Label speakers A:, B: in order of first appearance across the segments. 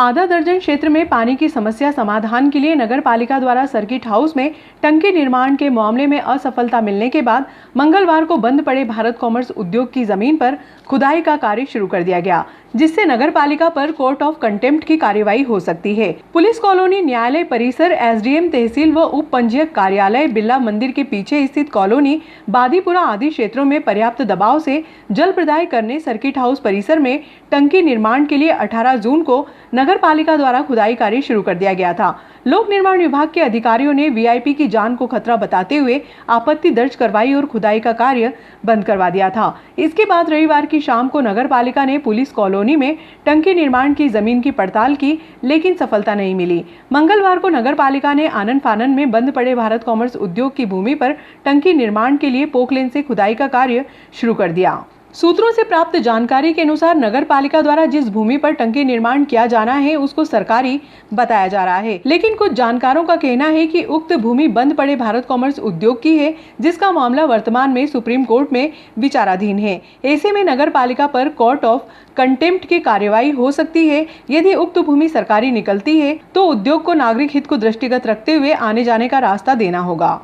A: आधा दर्जन क्षेत्र में पानी की समस्या समाधान के लिए नगर पालिका द्वारा सर्किट हाउस में टंकी निर्माण के मामले में असफलता मिलने के बाद मंगलवार को बंद पड़े भारत कॉमर्स उद्योग की जमीन पर खुदाई का कार्य शुरू कर दिया गया, जिससे नगर पालिका पर कोर्ट ऑफ कंटेम्प्ट की कार्यवाही हो सकती है। पुलिस कॉलोनी, न्यायालय परिसर, एसडीएम तहसील व उप पंजीयक कार्यालय, बिरला मंदिर के पीछे स्थित कॉलोनी, बादीपुरा आदि क्षेत्रों में पर्याप्त दबाव से जल प्रदाय करने सर्किट हाउस परिसर में टंकी निर्माण के लिए 18 जून को नगर पालिका द्वारा खुदाई कार्य शुरू कर दिया गया था। लोक निर्माण विभाग के अधिकारियों ने वीआईपी की जान को खतरा बताते हुए आपत्ति दर्ज करवाई और खुदाई का कार्य बंद करवा दिया था। इसके बाद रविवार की शाम को नगर पालिका ने पुलिस कॉलोनी में टंकी निर्माण की जमीन की पड़ताल की, लेकिन सफलता नहीं मिली। मंगलवार को नगर पालिका ने आनन फानन में बंद पड़े भारत कॉमर्स उद्योग की भूमि पर टंकी निर्माण के लिए पोकलेन से खुदाई का कार्य शुरू कर दिया। सूत्रों से प्राप्त जानकारी के अनुसार नगर पालिका द्वारा जिस भूमि पर टंकी निर्माण किया जाना है उसको सरकारी बताया जा रहा है, लेकिन कुछ जानकारों का कहना है कि उक्त भूमि बंद पड़े भारत कॉमर्स उद्योग की है, जिसका मामला वर्तमान में सुप्रीम कोर्ट में विचाराधीन है। ऐसे में नगर पालिका पर कोर्ट ऑफ कंटेम्प्ट की कार्यवाही हो सकती है। यदि उक्त भूमि सरकारी निकलती है तो उद्योग को नागरिक हित को दृष्टिगत रखते हुए आने जाने का रास्ता देना होगा।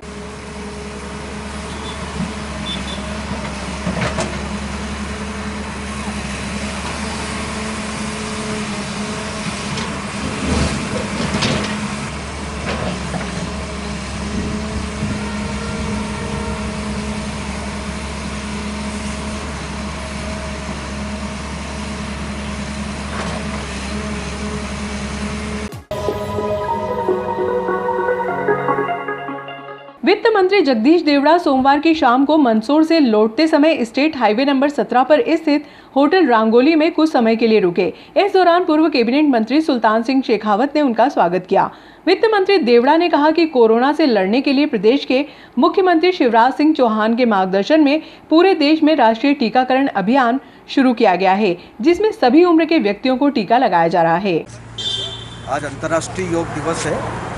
A: वित्त मंत्री जगदीश देवड़ा सोमवार की शाम को मंदसौर से लौटते समय स्टेट हाईवे नंबर 17 पर स्थित होटल रांगोली में कुछ समय के लिए रुके। इस दौरान पूर्व कैबिनेट मंत्री सुल्तान सिंह शेखावत ने उनका स्वागत किया। वित्त मंत्री देवड़ा ने कहा कि कोरोना से लड़ने के लिए प्रदेश के मुख्यमंत्री शिवराज सिंह चौहान के मार्गदर्शन में पूरे देश में राष्ट्रीय टीकाकरण अभियान शुरू किया गया है, जिसमें सभी उम्र के व्यक्तियों को टीका लगाया जा रहा है।
B: आज अंतर्राष्ट्रीय योग दिवस है।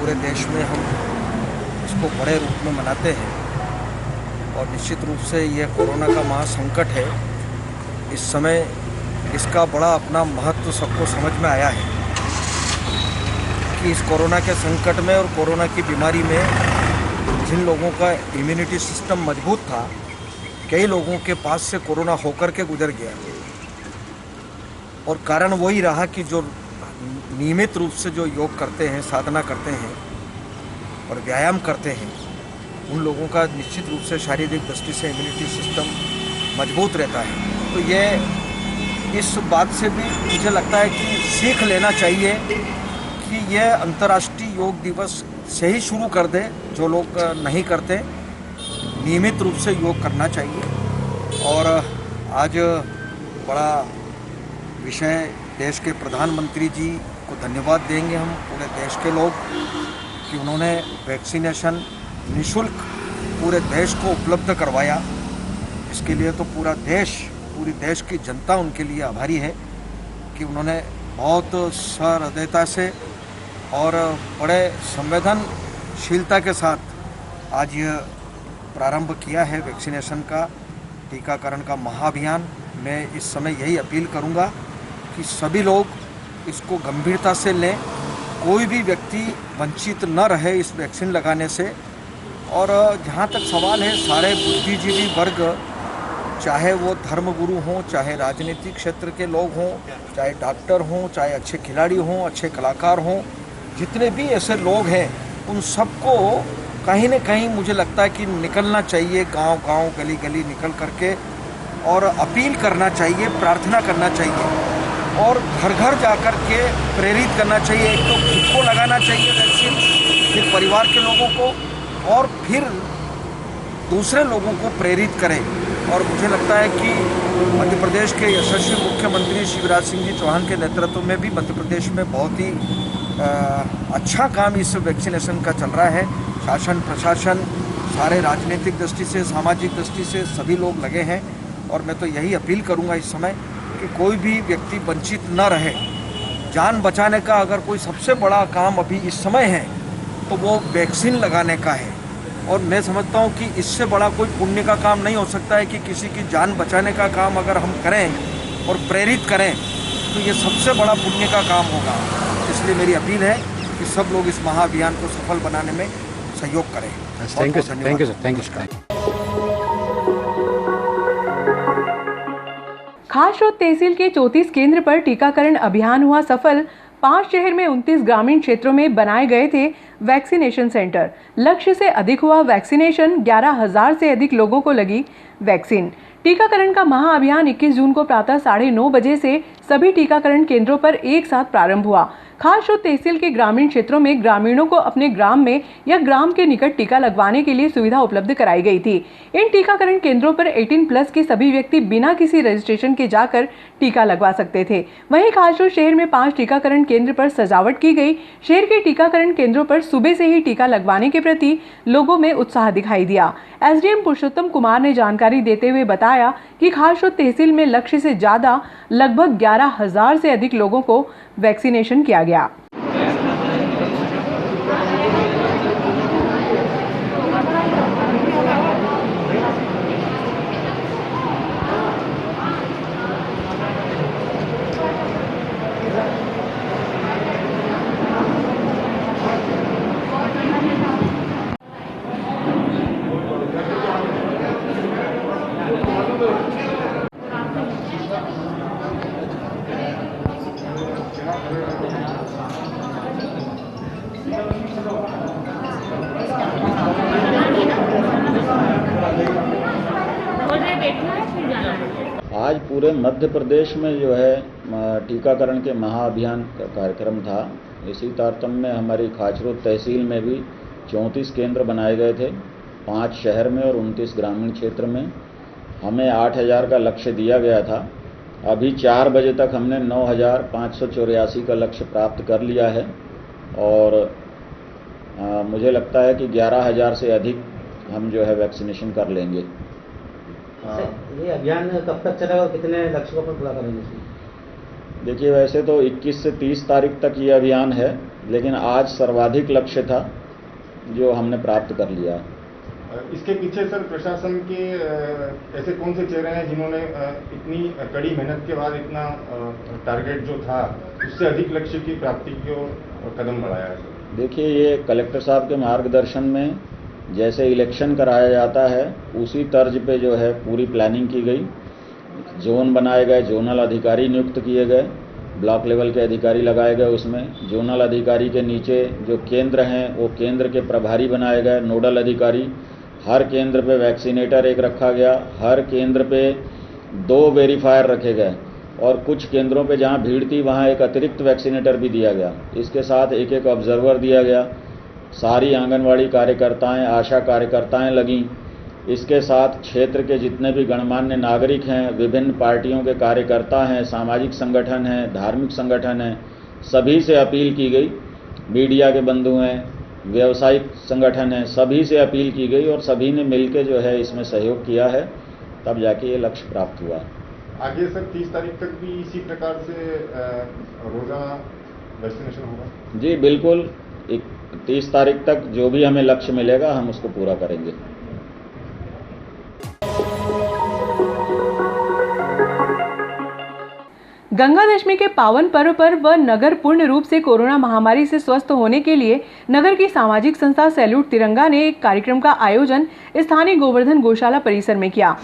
B: पूरे देश में हम इसको बड़े रूप में मनाते हैं और निश्चित रूप से यह कोरोना का महासंकट है। इस समय इसका बड़ा अपना महत्व सबको समझ में आया है कि इस कोरोना के संकट में और कोरोना की बीमारी में जिन लोगों का इम्यूनिटी सिस्टम मजबूत था, कई लोगों के पास से कोरोना होकर के गुजर गया और कारण वही रहा कि जो नियमित रूप से जो योग करते हैं, साधना करते हैं और व्यायाम करते हैं, उन लोगों का निश्चित रूप से शारीरिक दृष्टि से इम्यूनिटी सिस्टम मजबूत रहता है। तो ये इस बात से भी मुझे लगता है कि सीख लेना चाहिए कि यह अंतर्राष्ट्रीय योग दिवस से ही शुरू कर दे। जो लोग नहीं करते, नियमित रूप से योग करना चाहिए। और आज बड़ा विषय, देश के प्रधानमंत्री जी को धन्यवाद देंगे हम पूरे देश के लोग कि उन्होंने वैक्सीनेशन निःशुल्क पूरे देश को उपलब्ध करवाया। इसके लिए तो पूरा देश, पूरी देश की जनता उनके लिए आभारी है कि उन्होंने बहुत सहृदयता से और बड़े संवेदनशीलता के साथ आज यह प्रारंभ किया है वैक्सीनेशन का, टीकाकरण का महाअभियान। मैं इस समय यही अपील करूंगा कि सभी लोग इसको गंभीरता से लें, कोई भी व्यक्ति वंचित न रहे इस वैक्सीन लगाने से। और जहाँ तक सवाल है, सारे बुद्धिजीवी वर्ग, चाहे वो धर्मगुरु हों, चाहे राजनीतिक क्षेत्र के लोग हों, चाहे डॉक्टर हों, चाहे अच्छे खिलाड़ी हों, अच्छे कलाकार हों, जितने भी ऐसे लोग हैं, उन सबको कहीं न कहीं मुझे लगता है कि निकलना चाहिए, गांव-गांव, गली-गली निकल करके और अपील करना चाहिए, प्रार्थना करना चाहिए और घर-घर जाकर के प्रेरित करना चाहिए। एक तो खुद को लगाना चाहिए वैक्सीन, फिर परिवार के लोगों को और फिर दूसरे लोगों को प्रेरित करें। और मुझे लगता है कि मध्य प्रदेश के यशस्वी मुख्यमंत्री शिवराज सिंह जी चौहान के नेतृत्व में भी मध्य प्रदेश में बहुत ही अच्छा काम इस वैक्सीनेशन का चल रहा है। शासन, प्रशासन, सारे राजनीतिक दृष्टि से, सामाजिक दृष्टि से सभी लोग लगे हैं और मैं तो यही अपील करूंगा इस समय कि कोई भी व्यक्ति वंचित न रहे। जान बचाने का अगर कोई सबसे बड़ा काम अभी इस समय है तो वो वैक्सीन लगाने का है। और मैं समझता हूँ कि इससे बड़ा कोई पुण्य का काम नहीं हो सकता है कि किसी की जान बचाने का काम अगर हम करें और प्रेरित करें तो ये सबसे बड़ा पुण्य का काम होगा। इसलिए मेरी अपील है कि सब लोग इस महाअभियान को सफल बनाने में सहयोग करें।
C: Thank you sir, thank you sir, thank you.
A: Khasrod तहसील के 34 केंद्र पर टीकाकरण अभियान हुआ सफल। 5 शहर में 29 ग्रामीण क्षेत्रों में बनाए गए थे वैक्सीनेशन सेंटर। लक्ष्य से अधिक हुआ वैक्सीनेशन। 11,000 से अधिक लोगों को लगी वैक्सीन। टीकाकरण का महाअभियान 21 जून को प्रातः 9:30 बजे से सभी टीकाकरण केंद्रों पर एक साथ प्रारंभ हुआ। खासरोद तहसील के ग्रामीण क्षेत्रों में ग्रामीणों को अपने ग्राम में या ग्राम के निकट टीका लगवाने के लिए सुविधा उपलब्ध कराई गई थी। इन टीकाकरण केंद्रों पर 18+ के सभी व्यक्ति बिना किसी रजिस्ट्रेशन के जाकर टीका लगवा सकते थे। वहीं खासरोद शहर में 5 टीकाकरण केंद्र पर सजावट की गई। शहर के टीकाकरण केंद्रों पर सुबह से ही टीका लगवाने के प्रति लोगों में उत्साह दिखाई दिया। एसडीएम पुरुषोत्तम कुमार ने जानकारी देते हुए बताया कि खासरोद तहसील में लक्ष्य से ज्यादा लगभग 11,000 से अधिक लोगों को वैक्सीनेशन किया गया।
D: आज पूरे मध्य प्रदेश में जो है टीकाकरण के महाअभियान का कार्यक्रम था। इसी तारतम्य में हमारी खासरोद तहसील में भी 34 केंद्र बनाए गए थे, 5 शहर में और 29 ग्रामीण क्षेत्र में। हमें 8,000 का लक्ष्य दिया गया था। अभी 4 बजे तक हमने 9,584 का लक्ष्य प्राप्त कर लिया है और मुझे लगता है कि 11,000 से अधिक हम जो है वैक्सीनेशन कर लेंगे।
E: ये अभियान कब तक चलेगा और कितने लक्ष्यों पर पूरा करेंगे?
D: देखिए, वैसे तो 21 से 30 तारीख तक ये अभियान है, लेकिन आज सर्वाधिक लक्ष्य था जो हमने प्राप्त कर लिया।
F: इसके पीछे सर प्रशासन के ऐसे कौन से चेहरे हैं जिन्होंने इतनी कड़ी मेहनत के बाद इतना टारगेट जो था उससे अधिक लक्ष्य की प्राप्ति की ओर कदम बढ़ाया है?
D: देखिए, ये कलेक्टर साहब के मार्गदर्शन में जैसे इलेक्शन कराया जाता है उसी तर्ज पे जो है पूरी प्लानिंग की गई। जोन बनाए गए, जोनल अधिकारी नियुक्त किए गए, ब्लॉक लेवल के अधिकारी लगाए गए। उसमें जोनल अधिकारी के नीचे जो केंद्र हैं वो केंद्र के प्रभारी बनाए गए, नोडल अधिकारी। हर केंद्र पे वैक्सीनेटर एक रखा गया, हर केंद्र पे 2 वेरीफायर रखे गए और कुछ केंद्रों पे जहाँ भीड़ थी वहाँ एक अतिरिक्त वैक्सीनेटर भी दिया गया। इसके साथ एक ऑब्जर्वर दिया गया। सारी आंगनवाड़ी कार्यकर्ताएं, आशा कार्यकर्ताएं लगीं। इसके साथ क्षेत्र के जितने भी गणमान्य नागरिक हैं, विभिन्न पार्टियों के कार्यकर्ता हैं, सामाजिक संगठन हैं, धार्मिक संगठन हैं, सभी से अपील की गई। मीडिया के बंधु हैं, व्यावसायिक संगठन हैं, सभी से अपील की गई और सभी ने मिलकर जो है इसमें सहयोग किया है, तब जाके ये लक्ष्य प्राप्त हुआ।
F: आगे सर 30 तारीख तक भी इसी प्रकार से रोजाना वैक्सीनेशन होगा?
D: जी बिल्कुल, 30 तारीख तक जो भी हमें लक्ष्य मिलेगा हम उसको पूरा करेंगे।
A: गंगा दशमी के पावन पर्व पर वह नगर पूर्ण रूप से कोरोना महामारी से स्वस्थ होने के लिए नगर की सामाजिक संस्था सैल्यूट तिरंगा ने एक कार्यक्रम का आयोजन स्थानीय गोवर्धन गौशाला परिसर में किया।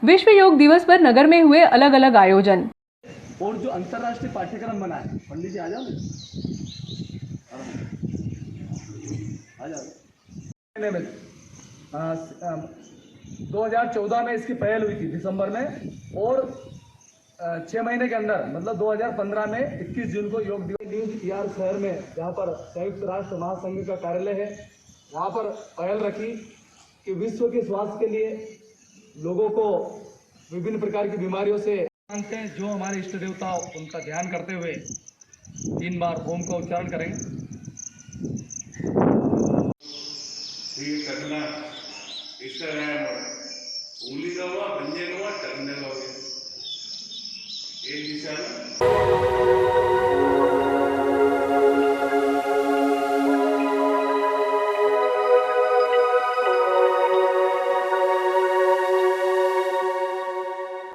A: विश्व योग दिवस पर नगर में हुए अलग अलग आयोजन।
G: और जो अंतर्राष्ट्रीय पाठ्यक्रम बना है, पंडित जी आ जाओ, आ जाओ। 2014 में इसकी पहल हुई थी दिसंबर में और 6 महीने के अंदर मतलब 2015 में 21 जून को योग दिवस तिहाड़ शहर में जहाँ पर संयुक्त राष्ट्र महासंघ का कार्यालय है वहाँ पर पहल रखी कि विश्व के स्वास्थ्य के लिए लोगों को विभिन्न प्रकार की बीमारियों से जो हमारे इष्ट देवता उनका ध्यान करते हुए 3 बार ओम का उच्चारण करेंगे।
H: करना इसका उंगली का हुआ, पंजे का हुआ, टखने का